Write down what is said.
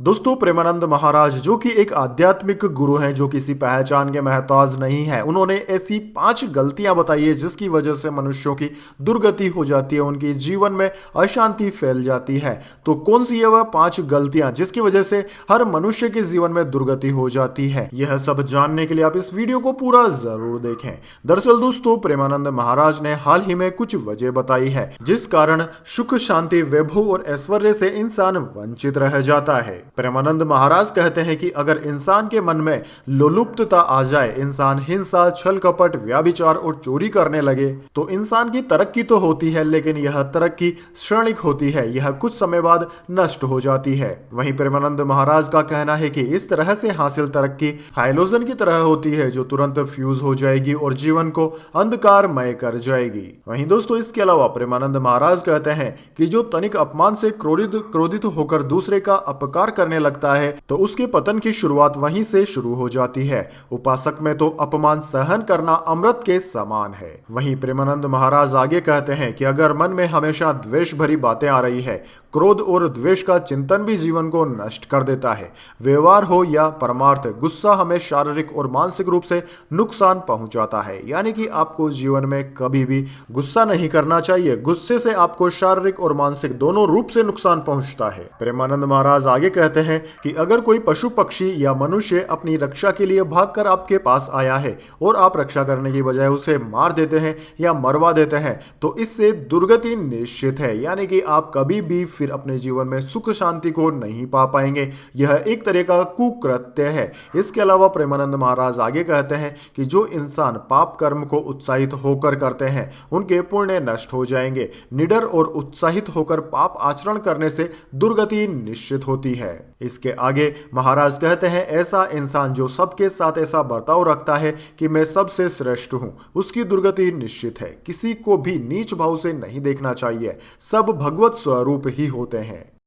दोस्तों, प्रेमानंद महाराज जो कि एक आध्यात्मिक गुरु हैं, जो किसी पहचान के महताज नहीं है, उन्होंने ऐसी 5 गलतियां बताई है जिसकी वजह से मनुष्यों की दुर्गति हो जाती है, उनके जीवन में अशांति फैल जाती है। तो कौन सी है वह 5 गलतियां जिसकी वजह से हर मनुष्य के जीवन में दुर्गति हो जाती है? यह सब जानने के लिए आप इस वीडियो को पूरा जरूर देखें। दरअसल दोस्तों, प्रेमानंद महाराज ने हाल ही में कुछ वजह बताई है जिस कारण सुख, शांति, वैभव और ऐश्वर्य से इंसान वंचित रह जाता है। प्रेमानंद महाराज कहते हैं कि अगर इंसान के मन में लोलुप्तता आ जाए, इंसान हिंसा, छल कपट, व्याभिचार और चोरी करने लगे, तो इंसान की तरक्की तो होती है, लेकिन यह तरक्की क्षणिक होती है, यह कुछ समय बाद नष्ट हो जाती है। वहीं प्रेमानंद महाराज का कहना है कि इस तरह से हासिल तरक्की हाइलोजन की तरह होती है जो तुरंत फ्यूज हो जाएगी और जीवन को अंधकारमय कर जाएगी। वहीं दोस्तों, इसके अलावा प्रेमानंद महाराज कहते हैं कि जो तनिक अपमान से क्रोधित होकर दूसरे का अपकार करने लगता है तो उसके पतन की शुरुआत वहीं से शुरू हो जाती है। उपासक में तो अपमान सहन करना अमृत के समान है। वहीं प्रेमानंद महाराज आगे कहते हैं कि अगर मन में हमेशा द्वेष भरी बातें आ रही है, क्रोध और द्वेष का चिंतन भी जीवन को नष्ट कर देता है। व्यवहार हो या परमार्थ, गुस्सा हमें शारीरिक और मानसिक रूप से नुकसान पहुंचाता है। यानी कि आपको जीवन में कभी भी गुस्सा नहीं करना चाहिए। गुस्से से आपको शारीरिक और मानसिक दोनों रूप से नुकसान पहुंचता है। प्रेमानंद महाराज आगे कहते हैं कि अगर कोई पशु, पक्षी या मनुष्य अपनी रक्षा के लिए भागकर आपके पास आया है और आप रक्षा करने की बजाय उसे मार देते हैं या मरवा देते हैं, तो इससे दुर्गति निश्चित है। यानी कि आप कभी भी फिर अपने जीवन में सुख शांति को नहीं पा पाएंगे। यह एक तरह का कुकृत्य है। इसके अलावा प्रेमानंद महाराज आगे कहते हैं कि जो इंसान पाप कर्म को उत्साहित होकर करते हैं, उनके पुण्य नष्ट हो जाएंगे। निडर और उत्साहित होकर पाप आचरण करने से दुर्गति निश्चित होती है। इसके आगे महाराज कहते हैं, ऐसा इंसान जो सबके साथ ऐसा बर्ताव रखता है कि मैं सबसे श्रेष्ठ हूं, उसकी दुर्गति निश्चित है। किसी को भी नीच भाव से नहीं देखना चाहिए। सब भगवत स्वरूप ही होते हैं।